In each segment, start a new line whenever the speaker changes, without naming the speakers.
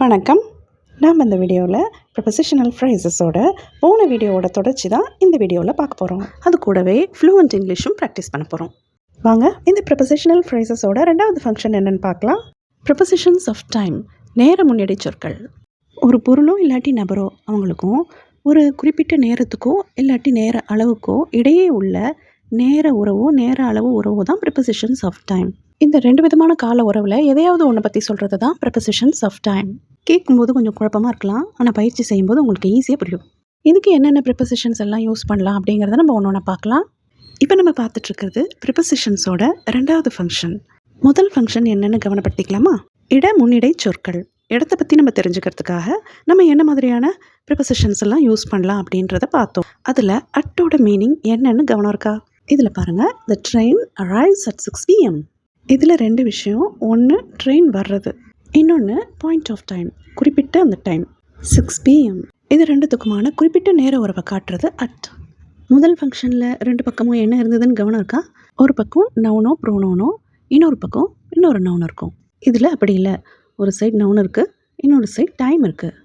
வணக்கம். நாம் இந்த வீடியோவில் ப்ரிபோசிஷனல் ஃப்ரேசஸோட போன வீடியோவோட தொடர்ச்சி தான் இந்த வீடியோவில் பார்க்க போகிறோம். அது கூடவே ஃப்ளூவெண்ட் இங்கிலீஷும் ப்ராக்டிஸ் பண்ண போகிறோம். வாங்க இந்த ப்ரிபோசிஷனல் ஃப்ரேசஸோட ரெண்டாவது ஃபங்க்ஷன் என்னென்னு பார்க்கலாம். ப்ரிபோசிஷன்ஸ் ஆஃப் டைம், நேர முன்னெடை சொற்கள். ஒரு பொருளோ இல்லாட்டி நபரோ அவங்களுக்கும் ஒரு குறிப்பிட்ட நேரத்துக்கோ இல்லாட்டி நேர அளவுக்கோ இடையே உள்ள நேர உறவோ நேர அளவு உறவோ தான் ப்ரிபோசிஷன்ஸ் ஆஃப் டைம். இந்த ரெண்டு விதமான கால உறவில் எதையாவது ஒன்றை பற்றி சொல்கிறது தான் ப்ரிபோசிஷன்ஸ் ஆஃப் டைம். கேட்கும்போது கொஞ்சம் குழப்பமாக இருக்கலாம், ஆனால் பயிற்சி செய்யும்போது உங்களுக்கு ஈஸியாக புரியும். இதுக்கு என்னென்ன ப்ரிபோசிஷன்ஸ் எல்லாம் யூஸ் பண்ணலாம் அப்படிங்கிறத நம்ம ஒன்று பார்க்கலாம். இப்போ நம்ம பார்த்துட்ருக்கிறது ப்ரிபோசிஷன்ஸோட ரெண்டாவது ஃபங்க்ஷன். முதல் ஃபங்க்ஷன் என்னென்னு கவனப்படுத்திக்கலாமா? இட முன்னிடை சொற்கள். இடத்தை பற்றி நம்ம தெரிஞ்சுக்கிறதுக்காக நம்ம என்ன மாதிரியான ப்ரிபோசிஷன்ஸ் எல்லாம் யூஸ் பண்ணலாம் அப்படின்றத பார்த்தோம். அதில் அட்டோட மீனிங் என்னென்னு கவனம் இருக்கா? இதில் பாருங்கள், த ட்ரெயின் அரைவ்ஸ் அட் 6 PM. இதில் ரெண்டு விஷயம். ஒன்று ட்ரெயின் வர்றது, இன்னொன்று பாயிண்ட் ஆஃப் டைம், குறிப்பிட்ட அந்த டைம் 6 PM. இது ரெண்டுத்துக்குமான குறிப்பிட்ட நேர உறவை காட்டுறது அட். முதல் ஃபங்க்ஷனில் ரெண்டு பக்கமும் என்ன இருந்ததுன்னு கவனம் இருக்கா? ஒரு பக்கம் நவுனோ ப்ரோனோனோ, இன்னொரு பக்கம் இன்னொரு நவுன் இருக்கும். இதில் அப்படி இல்லை, ஒரு சைடு நவுன் இருக்குது, இன்னொரு சைடு டைம் இருக்குது.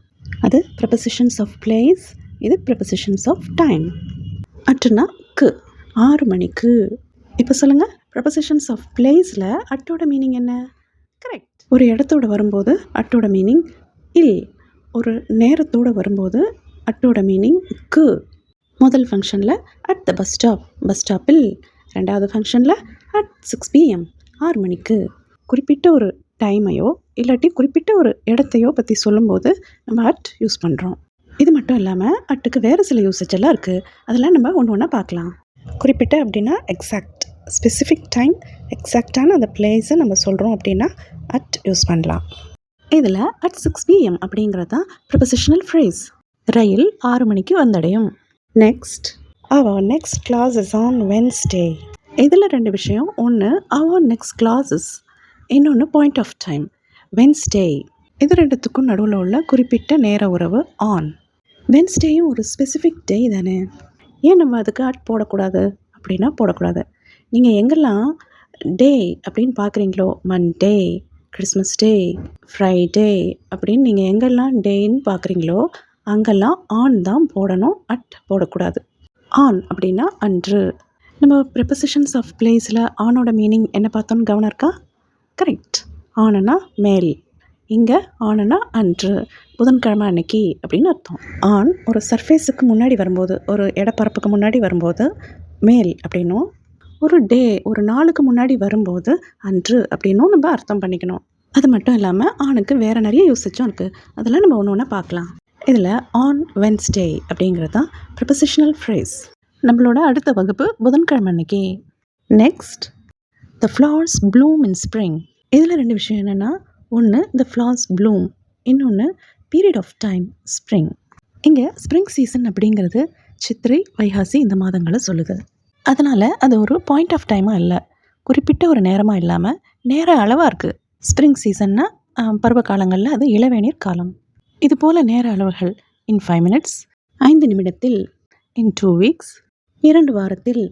அது ப்ரிபோசிஷன்ஸ் ஆஃப் பிளேஸ், இது ப்ரிபோசிஷன்ஸ் ஆஃப் டைம். அட்டுனா க்கு, 6 மணிக்கு. இப்போ சொல்லுங்கள், ப்ரிபோசிஷன்ஸ் ஆஃப் பிளேஸில் அட்டோட மீனிங் என்ன? கரெக்ட். ஒரு இடத்தோட வரும்போது அட்டோட மீனிங் இல். ஒரு நேரத்தோடு வரும்போது அட்டோட மீனிங் க்கு. முதல் ஃபங்க்ஷனில் at the bus stop, bus ஸ்டாப்பில். ரெண்டாவது ஃபங்க்ஷனில் அட் 6 PM, 6 மணிக்கு. குறிப்பிட்ட ஒரு டைமையோ இல்லாட்டி குறிப்பிட்ட ஒரு இடத்தையோ பற்றி சொல்லும்போது நம்ம அட் யூஸ் பண்ணுறோம். இது மட்டும் இல்லாமல் அட்டுக்கு வேறு சில யூசேஜ் எல்லாம் இருக்குது. அதெல்லாம் நம்ம ஒன்று ஒன்றா பார்க்கலாம். குறிப்பிட்ட அப்படின்னா எக்ஸாக்ட், ஸ்பெசிஃபிக் டைம், எக்ஸாக்டான அந்த பிளேஸை நம்ம சொல்கிறோம் அப்படின்னா அட் யூஸ் பண்ணலாம். இதில் அட் 6 PM அப்படிங்கிறது தான் ப்ரிபோசிஷனல் ஃப்ரேஸ். ரயில் 6 மணிக்கு வந்தடையும். நெக்ஸ்ட், அவர் next class is on Wednesday. இதில் ரெண்டு விஷயம். ஒன்று அவர் நெக்ஸ்ட் கிளாஸஸ், இன்னொன்று பாயிண்ட் ஆஃப் டைம் வென்ஸ்டே. இது ரெண்டுத்துக்கும் நடுவில் உள்ள குறிப்பிட்ட நேர உறவு ஆன். வென்ஸ்டேயும் ஒரு ஸ்பெசிஃபிக் டே தானே, ஏன் நம்ம அதுக்கு அட் போடக்கூடாது? அப்படின்னா போடக்கூடாது. நீங்கள் எங்கெல்லாம் டே அப்படின்னு பார்க்குறீங்களோ, மண்டே, கிறிஸ்மஸ் டே, ஃப்ரைடே அப்படின்னு நீங்கள் எங்கெல்லாம் டேன்னு பார்க்குறீங்களோ அங்கெல்லாம் ஆன் தான் போடணும், அட் போடக்கூடாது. ஆன் அப்படின்னா அன்று. நம்ம ப்ரிபோசிஷன்ஸ் ஆஃப் பிளேஸில் ஆனோட மீனிங் என்ன பார்த்தோன்னு கவனம் இருக்கா? கரெக்ட். ஆனுனா மேல், இங்கே ஆனுனா அன்று, புதன்கிழமை அன்னைக்கு அப்படின்னு அர்த்தம். ஆன் ஒரு சர்ஃபேஸுக்கு முன்னாடி வரும்போது, ஒரு இடப்பரப்புக்கு முன்னாடி வரும்போது மேல் அப்படின்னும், ஒரு டே ஒரு நாளுக்கு முன்னாடி வரும்போது அன்று அப்படின்னும் நம்ம அர்த்தம் பண்ணிக்கணும். அது மட்டும் இல்லாமல் ஆணுக்கு வேறு நிறைய யூசேஜும் இருக்குது. அதெல்லாம் நம்ம ஒன்று ஒன்றா பார்க்கலாம். இதில் ஆன் வென்ஸ்டே அப்படிங்கிறது தான் ப்ரிபோசிஷனல் ஃப்ரேஸ். நம்மளோட அடுத்த வகுப்பு புதன்கிழமை அன்னைக்கு. நெக்ஸ்ட், த ஃப்ளவர்ஸ் ப்ளூம் இன் ஸ்ப்ரிங். இதில் ரெண்டு விஷயம் என்னென்னா, ஒன்று த ஃப்ளவர்ஸ் ப்ளூம், இன்னொன்று பீரியட் ஆஃப் டைம் ஸ்ப்ரிங். இங்கே ஸ்ப்ரிங் சீசன் அப்படிங்கிறது சித்திரை, வைகாசி இந்த மாதங்களை சொல்லுது. அதனால் அது ஒரு பாயிண்ட் ஆஃப் டைமாக இல்லை, குறிப்பிட்ட ஒரு நேரமாக இல்லாமல் நேர அளவாக இருக்குது. ஸ்ப்ரிங் சீசன்னா பருவ காலங்களில் அது இளவேநீர் காலம். இது போல் நேர அளவுகள் இன் 5 minutes, 5 நிமிடத்தில், இன் 2 weeks, 2 வாரத்தில்.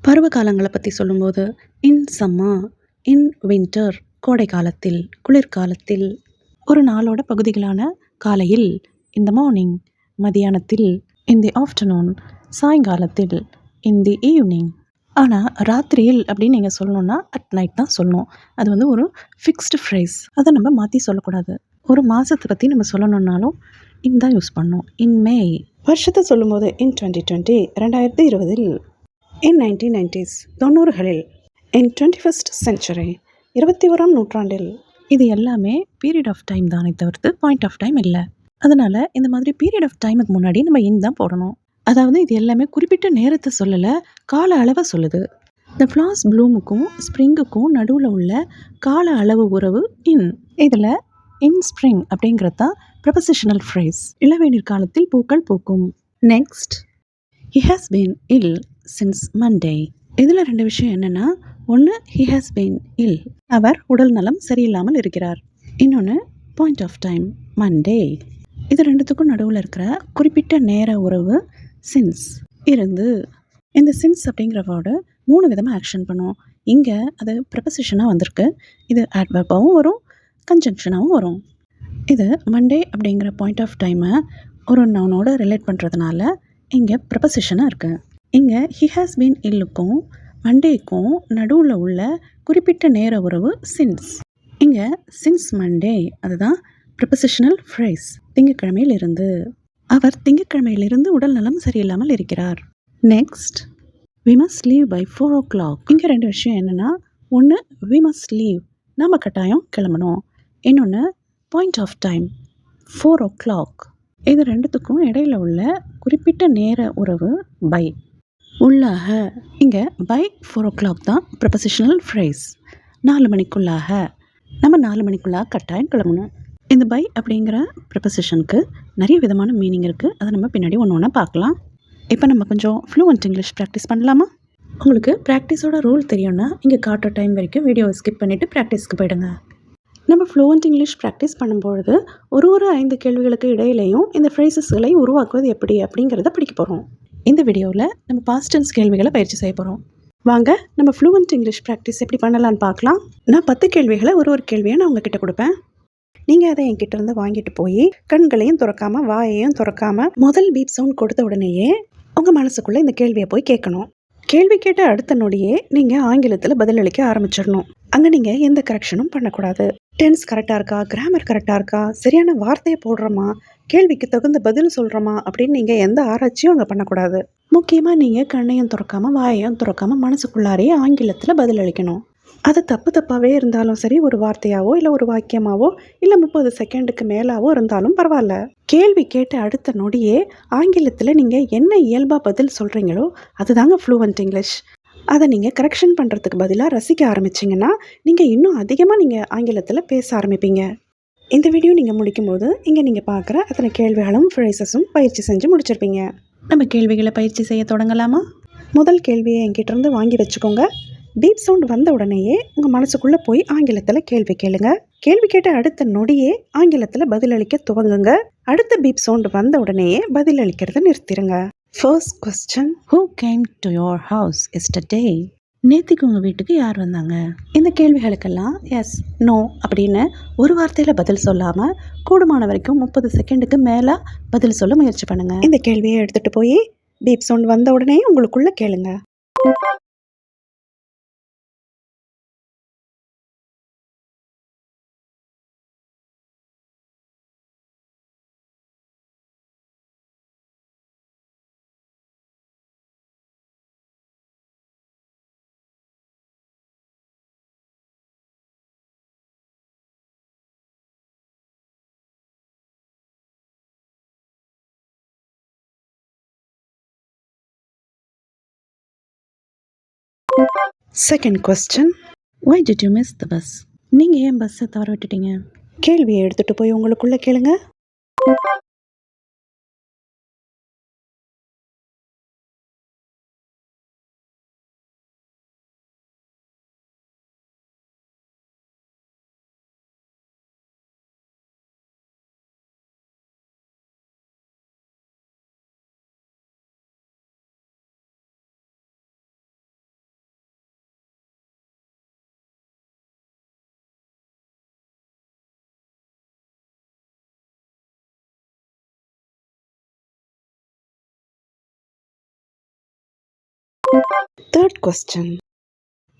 பருவ காலங்களை பற்றி சொல்லும்போது இன் சம்மர், இன் வின்டர் கோடை காலத்தில், குளிர்காலத்தில். ஒரு நாளோட பகுதிகளான காலையில், இன் த மார்னிங் மதியானத்தில், இன் தி ஆஃப்டர்நூன் சாயங்காலத்தில், இன் தி ஈவினிங். ஆனால் ராத்திரியில் அப்படின்னு நீங்கள் சொல்லணுன்னா அட் நைட் தான் சொல்லணும். அது வந்து ஒரு ஃபிக்ஸ்டு ஃப்ரேஸ், அதை நம்ம மாற்றி சொல்லக்கூடாது. ஒரு மாதத்தை பற்றி நம்ம சொல்லணுன்னாலும் இன் தான் யூஸ் பண்ணணும். இன் மே. வருஷத்தை சொல்லும்போது இன் 2020, 2020, இன் 1990s 90களில், இன் 21st century 21ஆம் நூற்றாண்டில். இது எல்லாமே பீரியட் ஆஃப் டைம் தானே தவிர்த்து பாயிண்ட் ஆஃப் டைம் இல்லை. அதனால் இந்த மாதிரி பீரியட் ஆஃப் டைமுக்கு முன்னாடி நம்ம இன் தான் போடணும். அதாவது இது எல்லாமே குறிப்பிட்ட நேரத்தை சொல்லலை, கால அளவை சொல்லுது. இந்த ஃப்ளவர்ஸ் ப்ளூமுக்கும் ஸ்ப்ரிங்குக்கும் நடுவில் உள்ள கால அளவு உறவு இன். இதில் இன் ஸ்ப்ரிங் அப்படிங்கிறது தான் ப்ரிபோசிஷனல் ஃப்ரேஸ். இளவேநீர் காலத்தில் பூக்கள் பூக்கும். Next, he has been ill since Monday. இதில் ரெண்டு விஷயம் என்னென்னா, ஒன்று ஹி ஹாஸ் பீன் இல், அவர் உடல் நலம் சரியில்லாமல் இருக்கிறார். இன்னொன்று பாயிண்ட் ஆஃப் டைம் மண்டே. இது ரெண்டுத்துக்கும் நடுவில் இருக்கிற குறிப்பிட்ட நேர உறவு சின்ஸ், இருந்து. இந்த சின்ஸ் அப்படிங்கிற வேர்டு 3 விதமாக ஆக்ஷன் பண்ணும். இங்கே அது ப்ரிபோசிஷனாக வந்திருக்கு. இது ஆட்வர்பாகவும் வரும், கன்ஜங்ஷனாகவும் வரும். இது மண்டே அப்படிங்கிற பாயிண்ட் ஆஃப் டைமை ஒரு நவுனோட ரிலேட் பண்ணுறதுனால இங்கே ப்ரப்பசிஷனாக இருக்குது. இங்கே ஹி ஹாஸ் பீன் இல்லுக்கும் மண்டேக்கும் நடுவில் உள்ள குறிப்பிட்ட நேர உறவு சின்ஸ். இங்கே சின்ஸ் மண்டே அதுதான் ப்ரப்பசிஷனல் ஃப்ரேஸ். திங்கட்கிழமையிலிருந்து. அவர் திங்கட்கிழமையிலிருந்து உடல் நலம் சரியில்லாமல் இருக்கிறார். Next, we must leave by 4 o'clock. இங்கே 2 விஷயம் என்னென்னா, ஒன்று வி மஸ்ட் லீவ் நாம் கட்டாயம் கிளம்பணும், இன்னொன்று பாயிண்ட் ஆஃப் டைம் 4 o'clock. இது ரெண்டுத்துக்கும் இடையில உள்ள குறிப்பிட்ட நேர உறவு பை. உள்ளாக இங்கே பை 4 o'clock தான் ப்ரப்பசிஷனல் ஃப்ரேஸ். 4 மணிக்குள்ளாக, நம்ம 4 மணிக்குள்ளாக கட்டாயம் கிளம்பணும். இந்த பை அப்படிங்கிற ப்ரப்பசிஷனுக்கு நிறைய விதமான மீனிங் இருக்குது. அதை நம்ம பின்னாடி ஒன்று ஒன்றா பார்க்கலாம். இப்போ நம்ம கொஞ்சம் ஃப்ளூவெண்ட் இங்கிலீஷ் ப்ராக்டிஸ் பண்ணலாமா? உங்களுக்கு ப்ராக்டிஸோட ரூல் தெரியும்னா இங்கே காட்டுற டைம் வரைக்கும் வீடியோவை ஸ்கிப் பண்ணிவிட்டு ப்ராக்டிஸ்க்கு போயிடுங்க. நம்ம ஃப்ளூவெண்ட் இங்கிலீஷ் ப்ராக்டிஸ் பண்ணும்பொழுது ஒரு 5 கேள்விகளுக்கு இடையிலையும் இந்த ஃப்ரேசஸ்களை உருவாக்குவது எப்படி அப்படிங்கிறத படிக்க போகிறோம். இந்த வீடியோவில் நம்ம பாஸ்ட் டென்ஸ் கேள்விகளை பயிற்சி செய்ய போகிறோம். வாங்க நம்ம ஃப்ளூவெண்ட் இங்கிலீஷ் ப்ராக்டிஸ் எப்படி பண்ணலான்னு பார்க்கலாம். நான் 10 கேள்விகளை ஒரு கேள்வியை நான் உங்ககிட்ட கொடுப்பேன். நீங்கள் அதை என்கிட்ட இருந்து வாங்கிட்டு போய் கண்களையும் திறக்காமல் வாயையும் திறக்காமல் முதல் பீப் சவுண்ட் கொடுத்த உடனேயே உங்கள் மனசுக்குள்ளே இந்த கேள்வியை போய் கேட்கணும். கேள்வி கேட்ட அடுத்த நொடியே நீங்கள் ஆங்கிலத்தில் பதிலளிக்க ஆரம்பிச்சிடணும். அங்கே நீங்கள் எந்த கரெக்ஷனும் பண்ணக்கூடாது. டென்ஸ் கரெக்டாக இருக்கா, கிராமர் கரெக்டாக இருக்கா, சரியான வார்த்தையை போடுறோமா, கேள்விக்கு தகுந்த பதில் சொல்கிறோமா அப்படின்னு நீங்கள் எந்த ஆராய்ச்சியும் அங்கே பண்ணக்கூடாது. முக்கியமாக நீங்கள் கண்ணையும் திறக்காமல் வாயையும் திறக்காமல் மனசுக்குள்ளாரையே ஆங்கிலத்தில் பதிலளிக்கணும். அது தப்பாகவே இருந்தாலும் சரி, ஒரு வார்த்தையாவோ இல்லை ஒரு வாக்கியமாவோ இல்லை 30 செகண்டுக்கு மேலாவோ இருந்தாலும் பரவாயில்ல. கேள்வி கேட்ட அடுத்த நொடியே ஆங்கிலத்தில் நீங்கள் என்ன இயல்பாக பதில் சொல்கிறீங்களோ அதுதாங்க ஃப்ளூவெண்ட் இங்கிலீஷ். அதை நீங்கள் கரெக்ஷன் பண்ணுறதுக்கு பதிலாக ரசிக்க ஆரம்பிச்சிங்கன்னா நீங்கள் இன்னும் அதிகமாக நீங்கள் ஆங்கிலத்தில் பேச ஆரம்பிப்பீங்க. இந்த வீடியோ நீங்கள் முடிக்கும்போது இங்கே நீங்கள் பார்க்குற அத்தனை கேள்விகளும் ஃப்ரேசஸும் பயிற்சி செஞ்சு முடிச்சிருப்பீங்க. நம்ம கேள்விகளை பயிற்சி செய்ய தொடங்கலாமா? முதல் கேள்வியை என்கிட்ட வாங்கி வச்சுக்கோங்க. பீப் சவுண்ட் வந்த உடனேயே உங்கள் மனசுக்குள்ளே போய் ஆங்கிலத்தில் கேள்வி கேளுங்க. கேள்வி கேட்ட அடுத்த நொடியே ஆங்கிலத்தில் பதிலளிக்க துவங்குங்க. அடுத்த பீப் சவுண்ட் வந்த உடனேயே பதிலளிக்கிறத நிறுத்திடுங்க. First question, who came to your house yesterday? நேத்திக்கு உங்கள் வீட்டுக்கு யார் வந்தாங்க? இந்த கேள்விகளுக்கெல்லாம் எஸ், நோ அப்படின்னு ஒரு வார்த்தையில் பதில் சொல்லாமல் கூடுமான வரைக்கும் 30 செகண்டுக்கு மேலே பதில் சொல்ல முயற்சி பண்ணுங்க. இந்த கேள்வியை எடுத்துகிட்டு போய் பீப் சவுண்ட் வந்த உடனே உங்களுக்குள்ளே கேளுங்க. Second question, why did you miss the bus? நீங்கள் ஏன் பஸ்ஸை தவற விட்டுட்டீங்க? கேள்வியை எடுத்துகிட்டு போய் உங்களுக்குள்ளே கேளுங்க. Third question,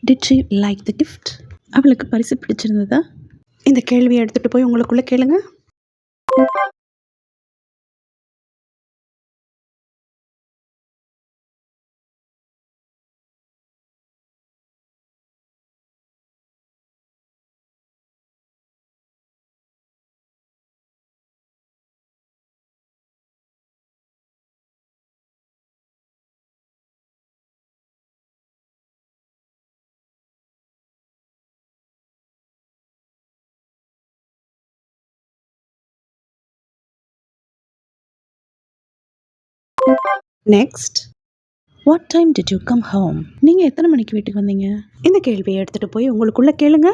did she like the gift? அவளுக்கு பரிசு பிடிச்சிருந்ததா? இந்த கேள்வியை எடுத்துகிட்டு போய் உங்களுக்குள்ளே கேளுங்க. Next, what time did you come home? நீங்கள் எத்தனை மணிக்கு வீட்டுக்கு வந்தீங்க? இந்த கேள்வியை எடுத்துகிட்டு போய் உங்களுக்குள்ளே கேளுங்க.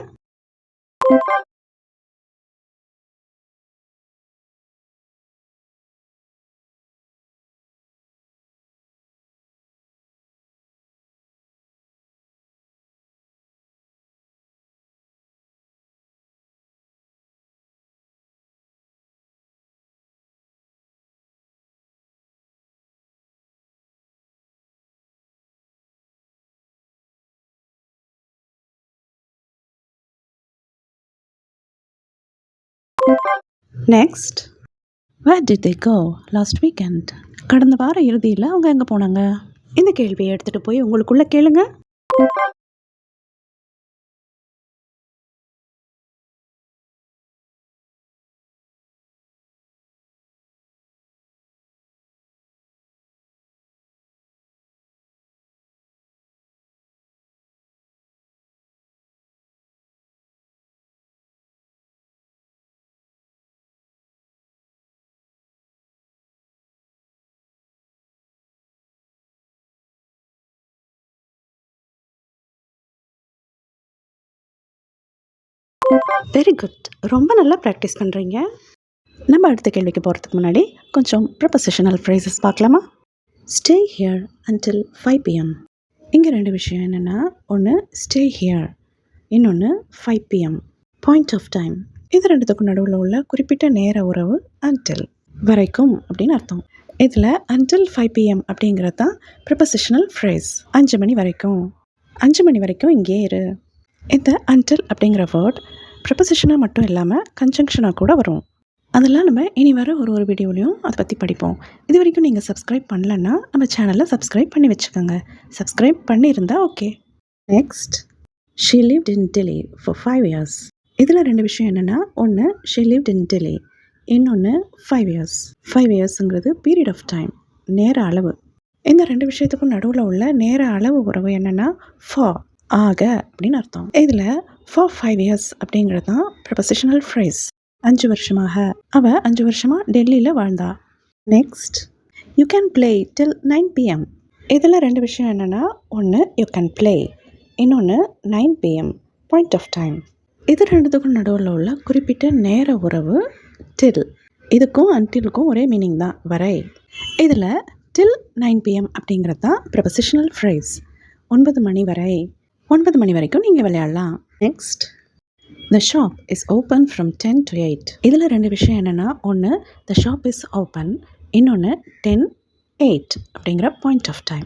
Next, where did they go last weekend? கடந்த வார இறுதியில் அவங்க எங்கே போனாங்க? இந்த கேள்வியை எடுத்துகிட்டு போய் உங்களுக்குள்ளே கேளுங்க. Very good. ரொம்ப நல்லா ப்ராக்டிஸ் பண்ணுறீங்க. நம்ம அடுத்த கேள்விக்கு போகிறதுக்கு முன்னாடி கொஞ்சம் ப்ரிப்போசிஷனல் ஃப்ரேசஸ் பார்க்கலாமா? Stay here until 5 PM. இங்கே 2 விஷயம் என்னென்னா, ஒன்று ஸ்டே ஹியர், இன்னொன்று 5 PM. பாயிண்ட் ஆஃப் டைம், இது ரெண்டுத்துக்கும் நடுவில் உள்ள குறிப்பிட்ட நேர உறவு அன்டில், வரைக்கும் அப்படின்னு அர்த்தம். இதில் அன்டில் 5 PM அப்படிங்கிறது தான் ப்ரிப்போசிஷனல் ஃப்ரேஸ். 5 மணி வரைக்கும், 5 மணி வரைக்கும் இங்கே இரு. இந்த அன்டில் அப்படிங்கிற வேர்ட் ப்ரிப்போசிஷனாக மட்டும் இல்லாமல் கன்ஜங்ஷனாக கூட வரும். அதெல்லாம் நம்ம இனி வர ஒரு வீடியோலையும் அதை பற்றி படிப்போம். இது வரைக்கும் நீங்கள் சப்ஸ்கிரைப் பண்ணலன்னா நம்ம சேனலில் சப்ஸ்கிரைப் பண்ணி வச்சுக்கோங்க. சப்ஸ்கிரைப் பண்ணியிருந்தால் okay. Next, she lived in Delhi for 5 years. இதில் 2 விஷயம் என்னென்னா, ஒன்று ஷீ லிவ்ட் இன் டெல்லி, இன்னொன்று 5 years. 5 yearsங்கிறது பீரியட் ஆஃப் டைம், நேர அளவு. இந்த 2 விஷயத்துக்கும் நடுவில் உள்ள நேர அளவு உறவு என்னென்னா ஃபார், ஆக அப்படின்னு அர்த்தம். இதில் ஃபார் 5 years அப்படிங்கிறது தான் ப்ரிப்போசிஷனல் ஃப்ரேஸ். 5 வருஷமாக, அவள் 5 வருஷமாக டெல்லியில் வாழ்ந்தா. Next, you can play till 9 PM. இதில் 2 விஷயம் என்னென்னா, ஒன்று யூ கேன் ப்ளே, இன்னொன்று 9 PM, பாயிண்ட் ஆஃப் டைம். இது ரெண்டுத்துக்கும் நடுவில் உள்ள குறிப்பிட்ட நேர உறவு டில். இதுக்கும் அன்டிலுக்கும் ஒரே மீனிங் தான், வரை. இதில் டில் 9 PM அப்படிங்கிறது தான் ப்ரிப்போசிஷனல் ஃப்ரேஸ். 9 மணி வரை, 9 மணி வரைக்கும் நீங்கள் விளையாடலாம். Next, the shop is open from 10 to 8. இதில் 2 விஷயம் என்னென்னா, ஒன்று த ஷாப் இஸ் ஓப்பன், இன்னொன்று 10:08 அப்படிங்கிற பாயிண்ட் ஆஃப் டைம்.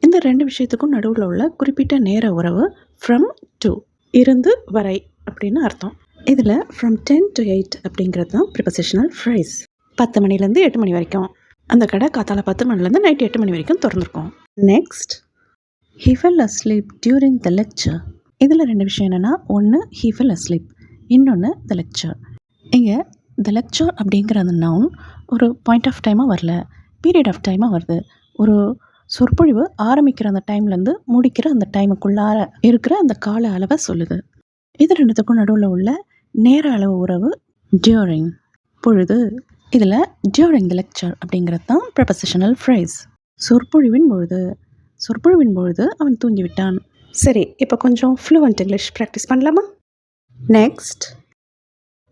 இந்த 2 விஷயத்துக்கும் நடுவில் உள்ள குறிப்பிட்ட நேர உறவு ஃப்ரம் டு, இருந்து வரை அப்படின்னு அர்த்தம். இதில் ஃப்ரம் 10 to 8 அப்படிங்கிறது தான் ப்ரிப்போசிஷனல் ஃப்ரேஸ். 10 மணிலேருந்து 8 மணி வரைக்கும். அந்த கடை காத்தால 10 மணிலேருந்து நைட்டு 8 மணி வரைக்கும் திறந்துருக்கும். Next, he fell asleep during the lecture. இதில் 2 விஷயம் என்னென்னா, ஒன்று he fell asleep, இன்னொன்று the lecture. இங்கே the lecture அப்படிங்கிற அந்த நவுன் ஒரு பாயிண்ட் ஆஃப் டைமாக வரல, பீரியட் ஆஃப் டைமாக வருது. ஒரு சொற்பொழிவு ஆரம்பிக்கிற அந்த டைம்லேருந்து முடிக்கிற அந்த டைமுக்குள்ளார இருக்கிற அந்த கால அளவை சொல்லுது. இது ரெண்டுத்துக்கும் நடுவில் உள்ள நேர அளவு உறவு டியூரிங், பொழுது. இதில் டியூரிங் த லெக்சர் அப்படிங்கிறது தான் ப்ரிப்போசிஷனல் ஃப்ரேஸ். சொற்பொழிவின் பொழுது, சொற்பொழிவின் பொழுது அவன் தூங்கிவிட்டான். சரி, இப்போ கொஞ்சம் ஃப்ளூவன்ட் இங்கிலீஷ் ப்ராக்டிஸ் பண்ணலாமா? Next,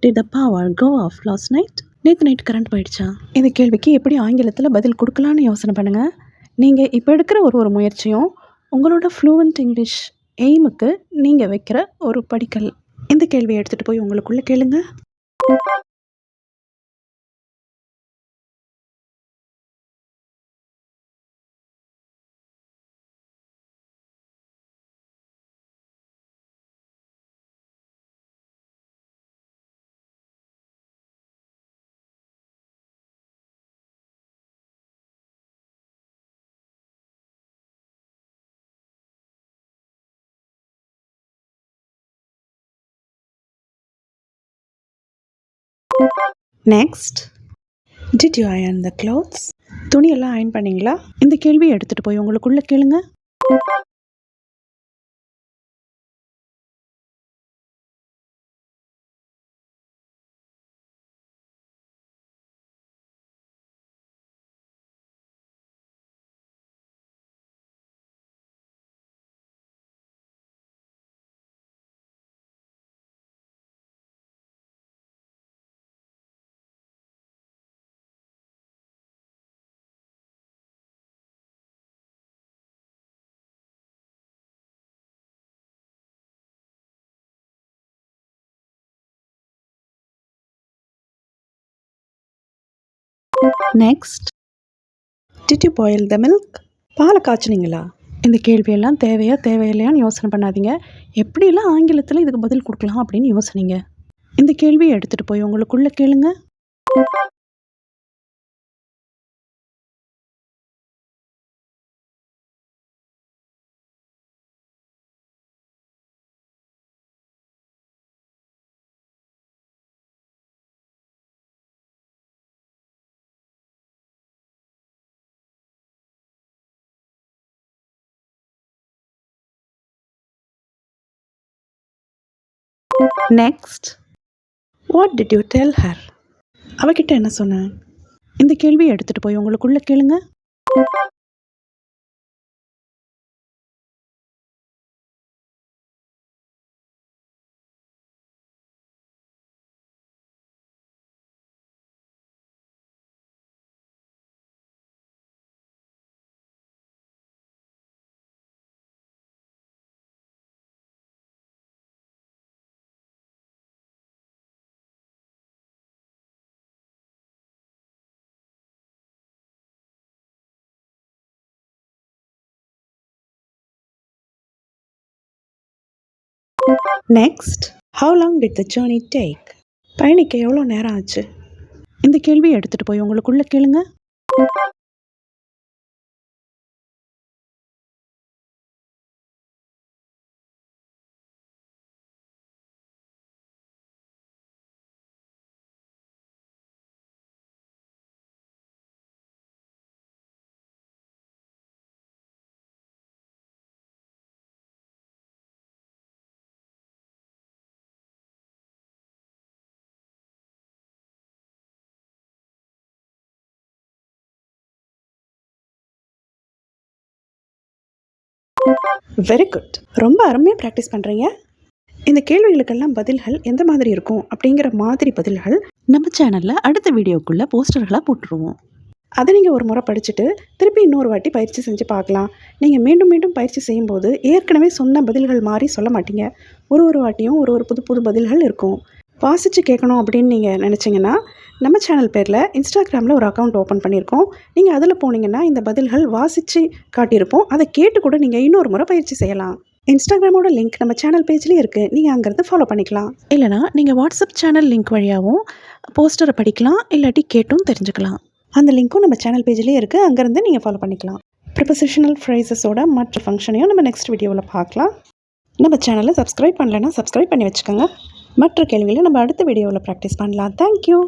did the power go off last night? நேற்று நைட் கரண்ட் போயிடுச்சா? இந்த கேள்விக்கு எப்படி ஆங்கிலத்தில் பதில் கொடுக்கலான்னு யோசனை பண்ணுங்கள். நீங்கள் இப்போ எடுக்கிற ஒரு முயற்சியும் உங்களோட ஃப்ளூவன்ட் இங்கிலீஷ் எய்முக்கு நீங்கள் வைக்கிற ஒரு படிக்கல். இந்த கேள்வியை எடுத்துகிட்டு போய் உங்களுக்குள்ளே கேளுங்க. Next, did you iron the clothes? துணியெல்லாம் அயர்ன் பண்ணிங்களா? இந்த கேள்வியை எடுத்துகிட்டு போய் உங்களுக்குள்ளே கேளுங்க. Next, did you boil the milk? பாலை காய்ச்சினீங்களா? இந்த கேள்வியெல்லாம் தேவையா தேவையில்லையான்னு யோசனை பண்ணாதீங்க. எப்படியெல்லாம் ஆங்கிலத்தில் இதுக்கு பதில் கொடுக்கலாம் அப்படின்னு யோசனைங்க. இந்த கேள்வியை எடுத்துகிட்டு போய் உங்களுக்குள்ளே கேளுங்க. Next, what did you tell her? அவகிட்ட என்ன சொன்ன? இந்த கேள்வியை எடுத்துகிட்டு போய் உங்களுக்குள்ளே கேளுங்க. Next, how long did the journey take? பயணிக்க எவ்வளோ நேரம் ஆச்சு? இந்த கேள்வியை எடுத்துகிட்டு போய் உங்களுக்குள்ளே கேளுங்க. Very good. ரொம்ப அருமையாக ப்ராக்டிஸ் பண்ணுறீங்க. இந்த கேள்விகளுக்கெல்லாம் பதில்கள் எந்த மாதிரி இருக்கும் அப்படிங்கிற மாதிரி பதில்கள் நம்ம சேனலில் அடுத்த வீடியோக்குள்ளே போஸ்டர்களாக போட்டுருவோம். அதை நீங்கள் ஒரு முறை படிச்சுட்டு திருப்பி இன்னொரு வாட்டி பயிற்சி செஞ்சு பார்க்கலாம். நீங்கள் மீண்டும் மீண்டும் பயிற்சி செய்யும்போது ஏற்கனவே சொன்ன பதில்கள் மாதிரி சொல்ல மாட்டீங்க. ஒரு வாட்டியும் ஒரு புது புது பதில்கள் இருக்கும். வாசித்து கேட்கணும் அப்படின்னு நீங்கள் நினச்சிங்கன்னா நம்ம சேனல் பேரில் இன்ஸ்டாகிராமில் ஒரு அக்கௌண்ட் ஓப்பன் பண்ணியிருக்கோம். நீங்கள் அதில் போனீங்கன்னா இந்த பதில்கள் வாசித்து காட்டியிருப்போம். அதை கேட்டு கூட நீங்கள் இன்னொரு முறை பயிற்சி செய்யலாம். இன்ஸ்டாகிராமோட லிங்க் நம்ம சேனல் பேஜ்லேயே இருக்குது. நீங்கள் அங்கேருந்து ஃபாலோ பண்ணிக்கலாம். இல்லைனா நீங்கள் வாட்ஸ்அப் சேனல் லிங்க் வழியாகவும் போஸ்டரை படிக்கலாம், இல்லாட்டி கேட்டும் தெரிஞ்சுக்கலாம். அந்த லிங்க்கும் நம்ம சேனல் பேஜ்லேயே இருக்குது. அங்கேருந்து நீங்கள் ஃபாலோ பண்ணிக்கலாம். ப்ரிபோசிஷனல் ஃப்ரேசஸோட மற்ற ஃபங்க்ஷனையும் நம்ம நெக்ஸ்ட் வீடியோவில் பார்க்கலாம். நம்ம சேனலை சப்ஸ்கிரைப் பண்ணலைன்னா சப்ஸ்கிரைப் பண்ணி வச்சுக்கோங்க. மற்ற கேள்விகளை நம்ம அடுத்த வீடியோவில் ப்ராக்டிஸ் பண்ணலாம். தேங்க்யூ.